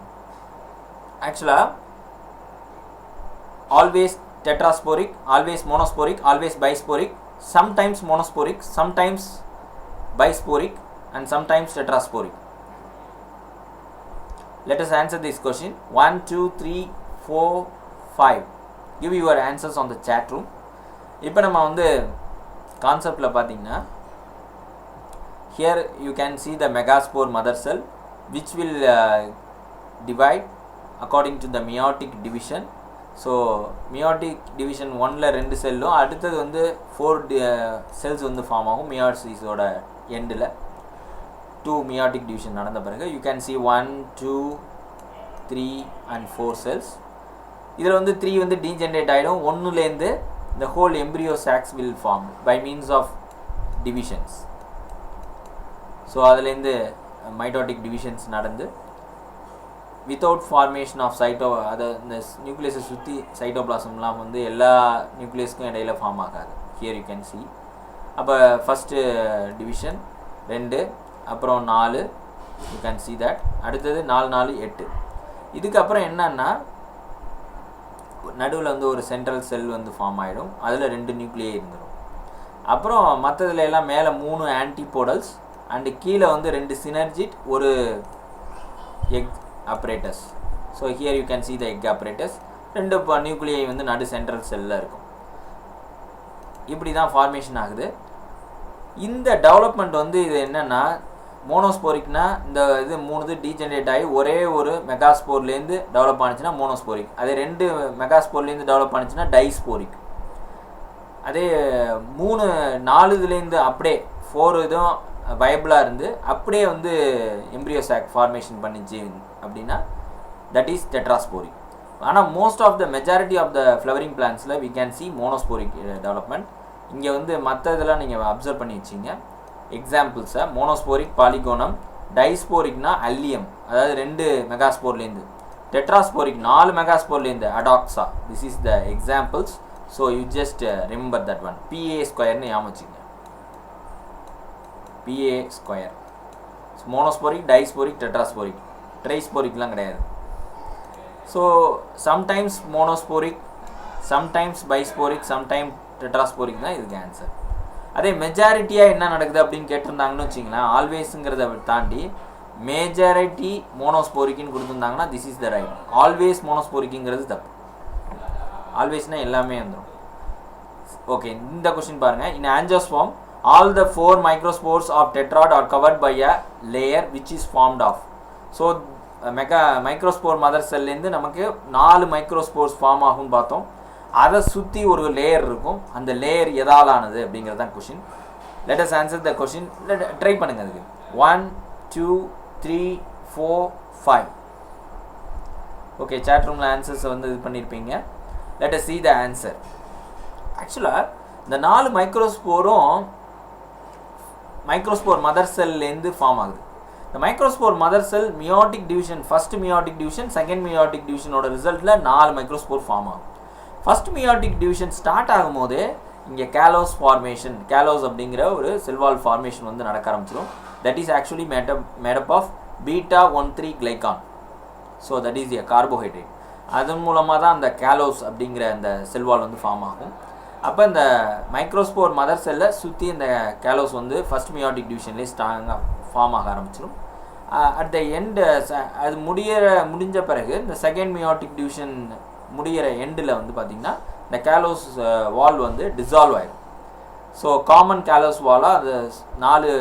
Actually, always tetrasporic, always monosporic, always bisporic, sometimes monosporic, sometimes bisporic, and sometimes tetrasporic. Let us answer this question. 1, 2, 3, 4, 5. Give your answers on the chat room. இப்போ நம்ம வந்து கான்செப்டில் பார்த்தீங்கன்னா here you can see the megaspore mother cell which will divide according to the meiotic division. So meiotic division 1ல் 2 செல்லும் அடுத்தது வந்து 4 cells வந்து ஃபார்ம் ஆகும். மியோசிஸோட எண்டில் 2 மியோட்டிக் டிவிஷன் நடந்த பிறகு you can see 1, 2, 3 and 4 cells. இதில் வந்து 3 வந்து டீஜென்ரேட் ஆகிடும். 1லேருந்து the whole embryo sacs will form by means of divisions. So அதுலேருந்து மைட்டோட்டிக் டிவிஷன்ஸ் நடந்து வித்தவுட் ஃபார்மேஷன் ஆஃப் அதை இந்த நியூக்ளியஸை சுற்றி சைட்டோபிளாசம்லாம் வந்து எல்லா நியூக்ளியஸ்க்கும் இடையில ஃபார்ம் ஆகாது. Here you can C. அப்போ ஃபஸ்ட்டு டிவிஷன் 2, அப்புறம் 4, யூ கேன் சி தட். அடுத்தது 4, 4, 8. இதுக்கப்புறம் என்னன்னா நடுவில் வந்து ஒரு சென்ட்ரல் செல் வந்து ஃபார்ம் ஆகிடும். அதில் 2 நியூக்ளியை இருந்துடும். அப்புறம் மற்றதுல எல்லாம் மேலே 3 ஆன்டிபோடல்ஸ் அண்டு கீழே வந்து 2 சினர்ஜிட், ஒரு egg apparatus. So here you can see the egg apparatus. 2 நியூக்ளியை வந்து நடு சென்ட்ரல் செல்லில் இருக்கும். இப்படி தான் ஃபார்மேஷன் ஆகுது. இந்த டெவலப்மெண்ட் வந்து இது என்னென்னா மோனோஸ்போரிக்னா இந்த இது 3 இது டீஜென்ரேட் ஆகி ஒரே ஒரு மெகாஸ்போர்லேருந்து டெவலப் ஆனிச்சுன்னா மோனோஸ்போரிக். அதே 2 மெகாஸ்போர்லேருந்து டெவலப் ஆனிச்சுன்னா டைஸ்போரிக். அதே 3, 4 இதுலேருந்து அப்படியே 4 இதுவும் வயபிளாக இருந்து அப்படியே வந்து எம்ப்ரியோ சாக் ஃபார்மேஷன் பண்ணிச்சு அப்படின்னா தட் இஸ் டெட்ராஸ்போரிக். ஆனால் most of the majority of the flowering பிளான்ஸில் we can see monosporic development. இங்கே வந்து மற்ற இதெல்லாம் நீங்கள் அப்சர்வ் பண்ணி வச்சிங்க எக்ஸாம்பிள்ஸை. மோனோஸ்போரிக் பாலிகோனம், டைஸ்போரிக்னா அல்லியம், அதாவது 2 மெகாஸ்போர்லேருந்து. டெட்ராஸ்போரிக் 4 மெகாஸ்போர்லேருந்து Adoxa. This is the examples. So you just remember that one. PA² ஞாபகம் வச்சுங்க. PA². Monosporic, disporic, tetrasporic. ட்ரைஸ்போரிக்லாம் கிடையாது. So sometimes monosporic, sometimes bisporic, sometimes tetrasporic தான் இதுக்கு ஆன்சர். அதே மெஜாரிட்டியாக என்ன நடக்குது அப்படின்னு கேட்டிருந்தாங்கன்னு வச்சிங்களேன், ஆல்வேஸுங்கிறத தாண்டி மேஜாரிட்டி மோனோஸ்போரிக்குன்னு கொடுத்துருந்தாங்கன்னா this is the right. Always மோனோஸ்போரிக்குங்கிறது தப்பு. ஆல்வேஸ்னால் எல்லாமே வந்துடும். ஓகே, இந்த கொஸ்டின் பாருங்கள். In angiosperm all the 4 microspores of tetrad are covered by a layer which is formed of. So microspore mother செல்லேருந்து நமக்கு 4 மைக்ரோஸ்போர்ஸ் ஃபார்ம் ஆகும்னு பார்த்தோம். அதை சுற்றி ஒரு லேயர் இருக்கும். அந்த லேயர் எதாலானது அப்படிங்கிறது தான் question. Let us answer the question. Try பண்ணுங்கள். அதுக்கு 1 2 3 4 5. ஓகே, சாட் ரூமில் ஆன்சர்ஸை வந்து இது பண்ணியிருப்பீங்க. Let us see the answer. ஆக்சுவலாக இந்த 4 மைக்ரோஸ்போரும் மைக்ரோஸ்போர் மதர் செல்லேருந்து ஃபார்ம் ஆகுது. இந்த microspore mother cell meiotic division, first meiotic division, second meiotic டிவிஷனோட ரிசல்ட்டில் 4 மைக்ரோஸ்போர் ஃபார்ம் ஆகும். ஃபஸ்ட் மியோட்டிக் டிவிஷன் ஸ்டார்ட் ஆகும்போது இங்கே கேலோஸ் ஃபார்மேஷன், கேலோஸ் அப்படிங்கிற ஒரு செல்வால் ஃபார்மேஷன் வந்து நடக்க ஆரம்பிச்சிடும். That is actually made up of β13 glycan. So that is a carbohydrate. அதன் மூலமாக தான் அந்த கேலோஸ் அப்படிங்கிற அந்த செல்வால் வந்து ஃபார்ம் ஆகும். அப்போ இந்த மைக்ரோஸ்போர் மதர் செல்லை சுற்றி இந்த கேலோஸ் வந்து ஃபஸ்ட் மியோட்டிக் டிவிஷன்லேயே ஸ்ட்ராங்காக ஃபார்ம் ஆக ஆரம்பிச்சிடும். அட் த எண்டு அது முடிஞ்ச பிறகு இந்த செகண்ட் மியோட்டிக் டிவிஷன் முடிகிற எண்டில் வந்து பார்த்திங்கன்னா இந்த கேலோஸ் வால் வந்து டிசால்வ் ஆகிடும். ஸோ காமன் கேலோஸ் வாலாக அது 4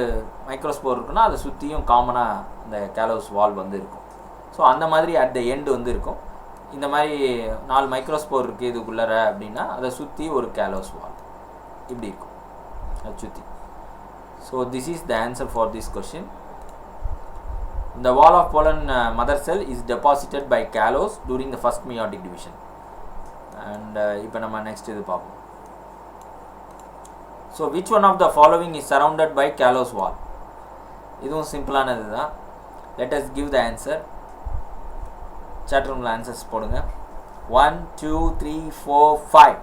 மைக்ரோஸ்போர் இருக்குன்னா அதை சுற்றியும் காமனாக இந்த கேலோஸ் வால் வந்து இருக்கும். ஸோ அந்த மாதிரி அட் த எண்டு வந்து இருக்கும். இந்த மாதிரி 4 மைக்ரோஸ்போர் இருக்குது இதுக்குள்ளார அப்படின்னா அதை சுற்றி ஒரு கேலோஸ் வால் இப்படி இருக்கும் அதை சுற்றி. So this is the answer for this question. The wall of pollen mother cell is deposited by callose during the first meiotic division. And இப்போ நம்ம next இது பார்ப்போம். So which one of the following is surrounded by callose wall? இதுவும் சிம்பிளானது தான். Let us give the answer. Chat room answers போடுங்க. 1 2 3 4 5.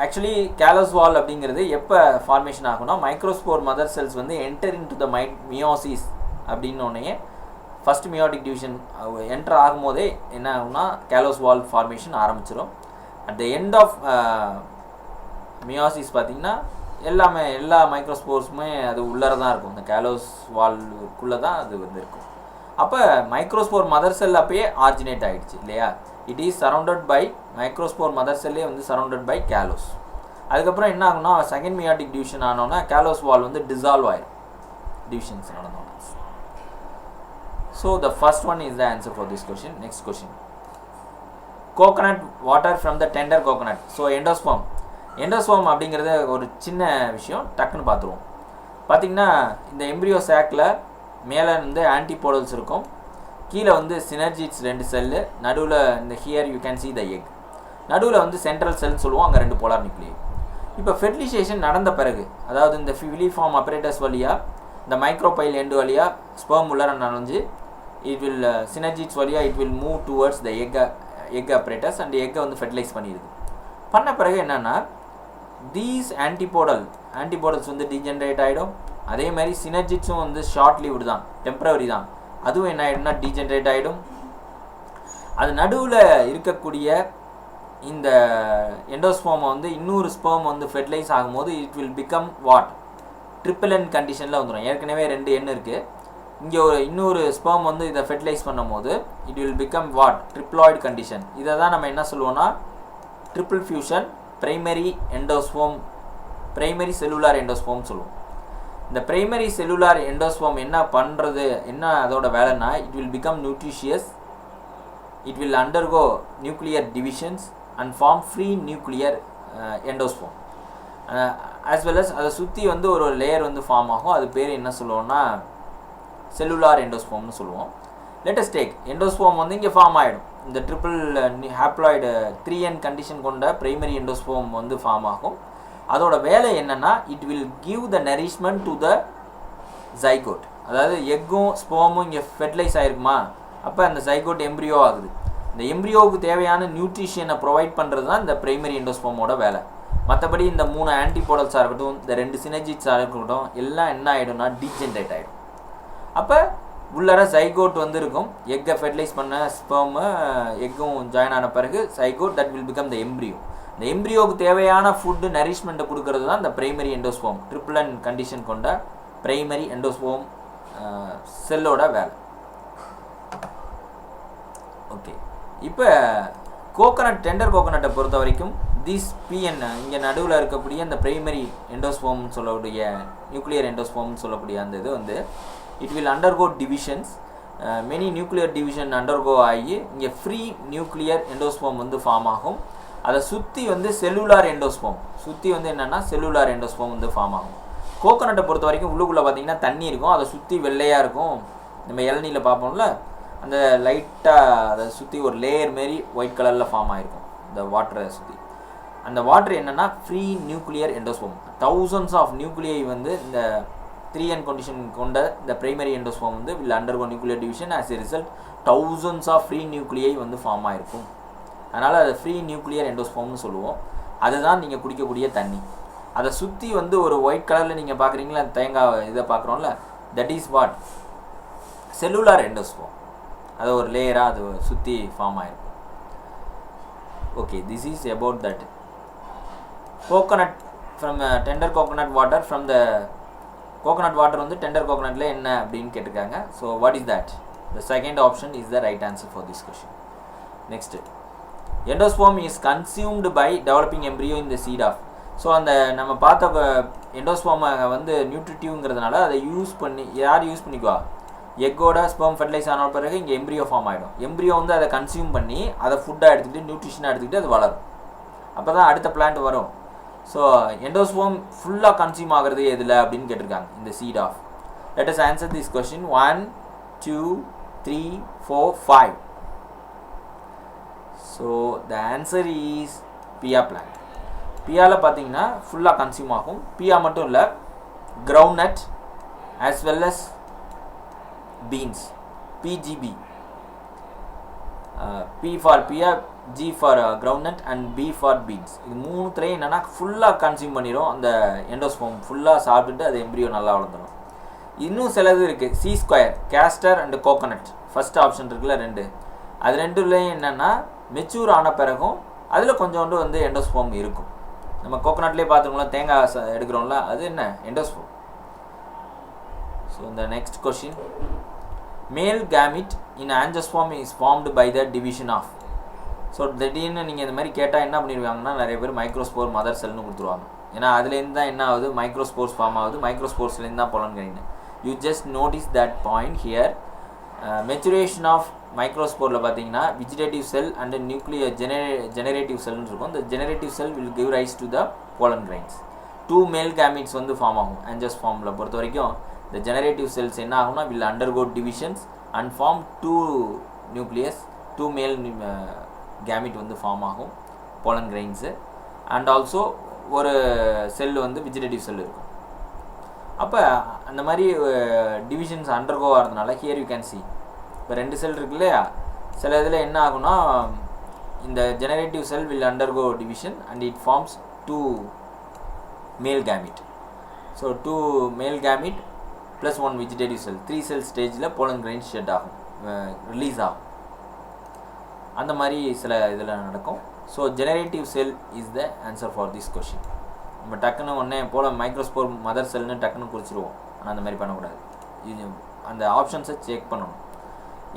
Actually கேலோஸ் வால் அப்படிங்கிறது எப்போ formation ஆகும்னா மைக்ரோஸ்போர் மதர் செல்ஸ் வந்து enter into the meiosis அப்படின்னோடனே ஃபஸ்ட் மியோட்டிக் டிவிஷன் என்டர் ஆகும்போதே என்ன ஆகும்னா கேலோஸ் வால் ஃபார்மேஷன் ஆரம்பிச்சிடும். At the end of meiosis பார்த்திங்கன்னா எல்லா மைக்ரோஸ்போர்ஸுமே அது உள்ளே தான் இருக்கும். இந்த கேலோஸ் வால்குள்ளே தான் அது வந்து இருக்கும். அப்போ மைக்ரோஸ்போர் மதர் செல் அப்பயே ஆரிஜினேட் ஆகிடுச்சு இல்லையா. It is surrounded by microspore mother செல்லே வந்து சரௌண்டட் பை கேலோஸ். அதுக்கப்புறம் என்ன ஆகும்னா செகண்ட் மியாட்டிக் டிவிஷன் ஆனோன்னா கேலோஸ் வால் வந்து டிசால்வ் ஆயிடும் டிவிஷன்ஸ் நடந்தோன்னா. So the first one is the answer for this question. Next question. Coconut water from the tender coconut. So endosperm அப்படிங்கிறது ஒரு சின்ன விஷயம், டக்குன்னு பார்த்துருவோம். பார்த்திங்கன்னா இந்த எம்ப்ரியோ சாக்கில் மேலே வந்து ஆன்டிபோடல்ஸ் இருக்கும், கீழே வந்து சினர்ஜிட்ஸ் 2 செல்லு, நடுவில் இந்த here you can see the egg, நடுவில் வந்து சென்ட்ரல் செல்னு சொல்லுவோம், அங்கே 2 போலார் நியூக்ளியை. இப்போ ஃபெர்டிலைசேஷன் நடந்த பிறகு, அதாவது இந்த ஃபிலிஃபார்ம் அப்பரேட்டஸ் வழியாக இந்த மைக்ரோபைல் எண்டு வழியாக ஸ்பெர்ம் உள்ளார நனைஞ்சு இட் வில் சினர்ஜிட்ஸ் வழியாக it will move towards the egg apparatus and எக்கை வந்து ஃபெர்டிலைஸ் பண்ணிடுது. பண்ண பிறகு என்னென்னா தீஸ் ஆன்டிபோடல்ஸ் வந்து டீஜென்ரேட் ஆகிடும். அதே மாதிரி சினர்ஜிட்ஸும் வந்து ஷார்ட் லீவ்டு தான், டெம்பரவரி தான், அதுவும் என்ன ஆகிடும்னா டீஜென்ரேட் ஆகிடும். அது நடுவில் இருக்கக்கூடிய இந்த எண்டோஸ்பெர்மை வந்து இன்னொரு ஸ்பெர்ம் வந்து ஃபெர்டிலைஸ் ஆகும்போது it will become what triple n கண்டிஷனில் வந்துடும். ஏற்கனவே 2 எண் இருக்குது, இங்கே ஒரு இன்னொரு ஸ்பெர்ம் வந்து இதை ஃபெர்டிலைஸ் பண்ணும் போது it will become what triploid condition. இதை தான் நம்ம என்ன சொல்லுவோம்னா triple fusion primary cellular endosperm சொல்லுவோம். இந்த பிரைமரி செல்லுலார் எண்டோஸ்பெர்ம் என்ன பண்ணுறது, என்ன அதோட வேலைன்னா it will become nutritious, it will undergo nuclear divisions and form free nuclear endosperm. As well as அதை சுற்றி வந்து ஒரு லேயர் வந்து ஃபார்ம் ஆகும், அது பேர் என்ன சொல்லுவோம்னா செல்லுலார் எண்டோஸ்பெர்ம்னு சொல்லுவோம். லேட்டஸ்ட் டேக் எண்டோஸ்பெர்ம் வந்து இங்கே ஃபார்ம் ஆகிடும். இந்த ட்ரிபிள் ஹாப்ளாய்டு 3N கண்டிஷன் கொண்ட பிரைமரி எண்டோஸ்பெர்ம் வந்து ஃபார்ம் ஆகும். அதோட வேலை என்னென்னா it will give the nourishment to the zygote. அதாவது எக்கும் ஸ்பெர்மும் இங்கே ஃபெர்டிலைஸ் ஆகிருக்குமா, அப்போ அந்த ஜைகோட் எம்ப்ரியோ ஆகுது. இந்த எம்ப்ரியோவுக்கு தேவையான நியூட்ரிஷனை ப்ரொவைட் பண்ணுறது தான் இந்த பிரைமரி எண்டோஸ்பெர்மோட வேலை. மற்றபடி இந்த 3 ஆன்டிபோடல்ஸாக இருக்கட்டும், இந்த 2 சினர்ஜிட்ஸாக இருக்கட்டும், எல்லாம் என்ன ஆகிடும்னா டீஜென்ரேட் ஆகிடும். அப்போ உள்ளார ஜைகோட் வந்து இருக்கும், எக்கை ஃபெர்டிலைஸ் பண்ண ஸ்பெர்மு எக்கும் ஜாயின் ஆன பிறகு zygote that will become the embryo. இந்த எம்ப்ரியோக்கு தேவையான ஃபுட்டு நரிஷ்மெண்ட்டை கொடுக்கறது தான் இந்த பிரைமரி எண்டோஸ்போம், ட்ரிப்ளன் கண்டிஷன் கொண்ட பிரைமரி எண்டோஸ்போம் செல்லோட வேலை. ஓகே, இப்போ கோகனட், டெண்டர் கோகனட்டை பொறுத்த வரைக்கும் திஸ் பிஎன் இங்கே நடுவில் இருக்கக்கூடிய அந்த பிரைமரி எண்டோஸ்போம்னு சொல்லக்கூடிய நியூக்ளியர் எண்டோஸ்போம்னு சொல்லக்கூடிய அந்த இது வந்து it will undergo divisions, many nuclear division undergo ஆகி இங்கே ஃப்ரீ நியூக்ளியர் எண்டோஸ்போம் வந்து ஃபார்ம் ஆகும். அதை சுற்றி வந்து செல்லுலார் எண்டோஸ்போம், சுற்றி வந்து என்னென்னா செல்லுலார் எண்டோஸ்போம் வந்து ஃபார்ம் ஆகும். கோகனட்டை பொறுத்த வரைக்கும் உள்ளுக்குள்ளே பார்த்தீங்கன்னா தண்ணி இருக்கும், அதை சுற்றி வெள்ளையாக இருக்கும். நம்ம இளநீரில் பார்ப்போம்ல, அந்த லைட்டாக அதை சுற்றி ஒரு லேயர் மாரி ஒயிட் கலரில் ஃபார்ம் ஆகிருக்கும் இந்த வாட்டரை சுற்றி. அந்த வாட்டர் என்னென்னா free nuclear endosperm. Thousands of nuclei வந்து இந்த 3n கண்டிஷன் கொண்ட இந்த பிரைமரி எண்டோஸ்போம் வந்து will undergo nuclear division. As a result thousands of free nuclei வந்து ஃபார்ம் ஆகிருக்கும். அதனால் அது ஃப்ரீ நியூக்ளியர் எண்டோஸ்போம்னு சொல்லுவோம். அதுதான் நீங்கள் குடிக்கக்கூடிய தண்ணி. அதை சுற்றி வந்து ஒரு ஒயிட் கலரில் நீங்கள் பார்க்குறீங்களா, தேங்காய் இதை பார்க்குறோம்ல, that is what cellular endosperm. அது ஒரு லேயராக அது சுற்றி ஃபார்ம் ஆகிருக்கும். Okay, this is about that. Coconut from tender coconut water, from the coconut water வந்து டெண்டர் கோகனட்டில் என்ன அப்படின்னு கேட்டிருக்காங்க. So what is that? The second option is the right answer for this question. Next, endosperm is consumed by developing embryo in the seed of. So அந்த நம்ம பார்த்த எண்டோஸ்போமை வந்து நியூட்ரிட்டிவ்ங்கிறதுனால அதை யூஸ் பண்ணி யார் யூஸ் பண்ணிக்குவா, எக்கோட ஸ்பெர்ம் ஃபெர்டிலைஸ் ஆன பிறகு இங்கே எம்ப்ரியோ ஃபார்ம் ஆகிடும். எம்ப்ரியோ வந்து அதை கன்சியூம் பண்ணி அதை ஃபுட்டாக எடுத்துக்கிட்டு நியூட்ரிஷனாக எடுத்துக்கிட்டு அது வளரும். அப்போ தான் அடுத்த பிளான்ட் வரும். ஸோ எண்டோஸ்போம் ஃபுல்லாக கன்சியூம் ஆகிறது எதில் அப்படின்னு கேட்டிருக்காங்க, இந்த seed of. Let us answer this question. 1 2 3 4 5. So the answer is pea plant. பியாவில் பார்த்தீங்கன்னா ஃபுல்லாக கன்சியூம் ஆகும். பியா மட்டும் இல்லை, groundnut as well as beans, PGB, P for pea, G for groundnut and B for beans. இது மூணுத்துலேயும் என்னென்னா ஃபுல்லாக consume பண்ணிடும். அந்த எண்டோஸ்போம் ஃபுல்லாக சாப்பிட்டுட்டு அது எம்ப்ரியோ நல்லா வளர்ந்துடும். இன்னும் சிலது இருக்குது, C square, castor and coconut. First option இருக்குல்ல 2, அது ரெண்டுலேயும் என்னென்னா மெச்சூர் ஆன பிறகும் அதில் கொஞ்சோண்டு வந்து எண்டோஸ்போம் இருக்கும். நம்ம கோகனட்லேயே பார்த்துருக்கோம்ல, தேங்காய் எடுக்கிறோம்ல, அது என்ன எண்டோஸ்போம். ஸோ இந்த நெக்ஸ்ட் கொஷின், மேல் gamete in angiosperm is formed by the division of. So திடீர்னு நீங்கள் இந்த மாதிரி கேட்டால் என்ன பண்ணிடுவாங்கன்னா, நிறைய பேர் மைக்ரோஸ்போர் மதர் செல்னு கொடுத்துருவாங்க. ஏன்னா அதுலேருந்து தான் என்ன ஆகுது, மைக்ரோஸ்போர்ஸ் ஃபார்ம் ஆகுது. மைக்ரோஸ்போர்ஸ்லேருந்து தான் பொலன் கிடைக்குது. You just notice that point here. Maturation of மைக்ரோஸ்போரில் பார்த்தீங்கன்னா vegetative cell and nuclear generative செல்னு இருக்கும். இந்த generative cell will give rise to the pollen grains. 2 மேல் gametes வந்து ஃபார்ம் ஆகும். angiospermல பொறுத்த வரைக்கும் the generative cells என்ன ஆகும்னா will undergo divisions and form 2 nucleus, 2 male gamete வந்து ஃபார்ம் ஆகும் pollen grains. and also ஒரு செல் வந்து vegetative செல் இருக்கும். அப்போ அந்த மாதிரி டிவிஷன்ஸ் அண்டர்கோ ஆகிறதுனால ஹியர் யூ கேன் சி இப்போ 2 செல் இருக்கு இல்லையா, சில இதில் என்ன ஆகும்னா இந்த generative cell will undergo division and it forms 2 male gamete. So 2 male gamete plus 1 vegetative cell, 3 cell ஸ்டேஜில் pollen grains ஷெட் ஆகும், ரிலீஸ் ஆகும். அந்த மாதிரி சில இதில் நடக்கும். So generative cell is the answer for this question. நம்ம டக்குன்னு ஒன்றே போல் மைக்ரோஸ்போர் மதர் செல்னு டக்குன்னு குறிச்சிருவோம். ஆனால் அந்த மாதிரி பண்ணக்கூடாது. இது அந்த ஆப்ஷன்ஸை செக் பண்ணணும்.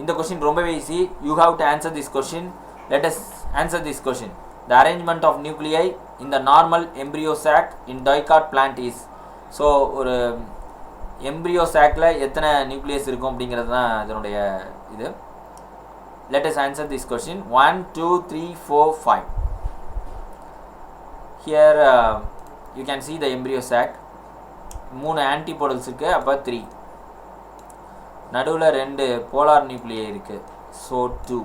இந்த கொஷின் ரொம்பவே easy. You have to answer this question. Let us answer this question. The arrangement of nuclei in the normal embryo sac in dicot plant is. So ஒரு எம்ப்ரியோ சாக்கில் எத்தனை நியூக்ளியஸ் இருக்கும் அப்படிங்கிறது தான் இதனுடைய இது. Let us answer this question. 1 2 3 4 5. Here you can see the embryo sac. 3 antipodals இருக்கு, அப்போ 3. நடுவில் 2 போலார் நியூக்ளியை இருக்கு, ஸோ 2.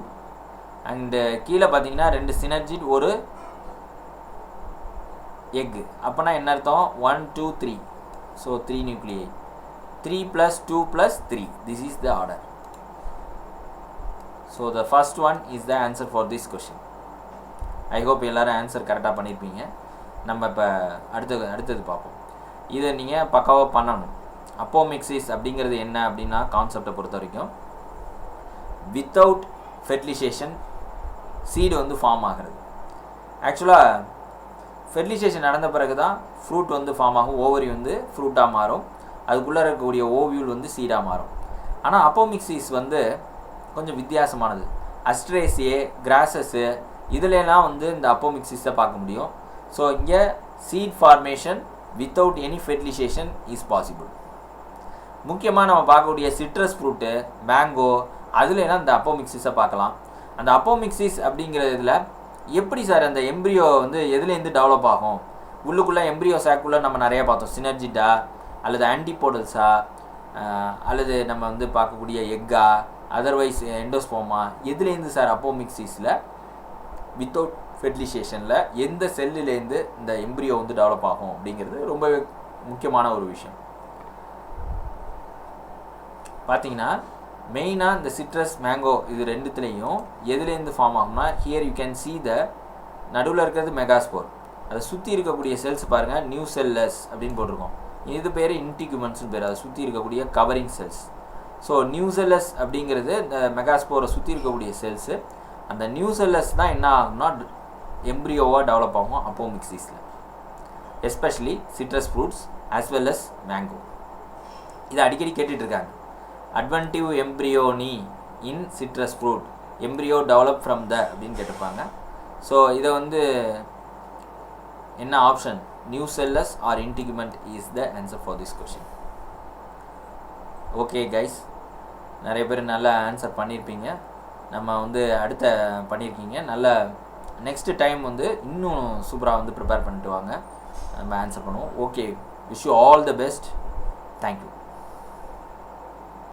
அண்ட் கீழே பார்த்தீங்கன்னா 2 சினர்ஜிட், ஒரு எக். அப்போனா என்ன அர்த்தம், 1 2 3, so 3 நியூக்ளியை. 3 + 2 + 3. This is the order. So the first one is the answer for this question. I hope எல்லாரும் ஆன்சர் கரெக்டாக பண்ணியிருப்பீங்க. நம்ம இப்போ அடுத்தது பார்ப்போம். இதை நீங்கள் பக்காவாக பண்ணணும். அப்போமிக்சிஸ் அப்படிங்கிறது என்ன அப்படின்னா, கான்செப்டை பொறுத்த வரைக்கும் வித்தவுட் ஃபெர்டிலைசேஷன் சீடு வந்து ஃபார்ம் ஆகிறது. ஆக்சுவலாக ஃபெர்டிலைசேஷன் நடந்த பிறகு தான் ஃப்ரூட் வந்து ஃபார்ம் ஆகும், ஓவரி வந்து ஃப்ரூட்டாக மாறும், அதுக்குள்ளே இருக்கக்கூடிய ஓவியூல் வந்து சீடாக மாறும். ஆனால் அப்போமிக்சிஸ் வந்து கொஞ்சம் வித்தியாசமானது. அஸ்ட்ரேசியே, கிராசஸ்ஸு இதுலலாம் வந்து இந்த அப்போமிக்சிஸை பார்க்க முடியும். ஸோ இங்கே seed formation without any fertilisation is possible. முக்கியமாக நம்ம பார்க்கக்கூடிய சிட்ரஸ் ஃப்ரூட்டு, மேங்கோ அதுலலாம் இந்த அப்போமிக்சிஸை பார்க்கலாம். அந்த அப்போமிக்சிஸ் அப்படிங்கிறதுல எப்படி சார் அந்த எம்ப்ரியோ வந்து எதுலேருந்து டெவலப் ஆகும்? உள்ளுக்குள்ளே எம்ப்ரியோ சாக்குள்ளே நம்ம நிறையா பார்த்தோம், சினர்ஜிட்டா அல்லது ஆன்டிபோடல்ஸா அல்லது நம்ம வந்து பார்க்கக்கூடிய எக்கா, அதர்வைஸ் எண்டோஸ்போமா, எதுலேருந்து சார் அப்போமிக்சிஸில் வித்தவுட் ஃபெர்டிலைசேஷனில் எந்த செல்லுலேருந்து இந்த எம்ப்ரியோ வந்து டெவலப் ஆகும் அப்படிங்கிறது ரொம்ப முக்கியமான ஒரு விஷயம். பார்த்தீங்கன்னா மெயினாக இந்த சிட்ரஸ், மேங்கோ இது ரெண்டுத்துலேயும் எதுலேருந்து ஃபார்ம் ஆகும்னா, ஹியர் யூ கேன் சி த நடுவில் இருக்கிறது மெகாஸ்போர், அதை சுற்றி இருக்கக்கூடிய செல்ஸ் பாருங்கள் நியூசெல்லஸ் அப்படின்னு போட்டிருக்கோம். இது பேர் இன்டிகுமெண்ட்ஸ்னு பேர், அதை சுற்றி இருக்கக்கூடிய கவரிங் செல்ஸ். ஸோ நியூசெல்லஸ் அப்படிங்கிறது இந்த மெகாஸ்போரை சுற்றி இருக்கக்கூடிய செல்ஸு. அந்த நியூசெல்லஸ் தான் என்ன ஆகும்னா எம்ப்ரியோவாக டெவலப் ஆகும் அப்போமிக்சிஸில், especially citrus fruits as well as mango. இதை அடிக்கடி கேட்டுட்ருக்காங்க. adventive embryony in citrus fruit, embryo develop from the அப்படின்னு கேட்டிருப்பாங்க. ஸோ இதை வந்து என்ன option, nucellus or integument is the answer for this question. Okay guys, நிறைய பேர் நல்லா ஆன்சர் பண்ணியிருப்பீங்க. நம்ம வந்து அடுத்த பண்ணியிருக்கீங்க. நல்ல நெக்ஸ்ட்டு டைம் வந்து இன்னும் சூப்பராக வந்து ப்ரிப்பேர் பண்ணிட்டு வாங்க, நம்ம ஆன்சர் பண்ணுவோம். Okay, wish you all the best. Thank you.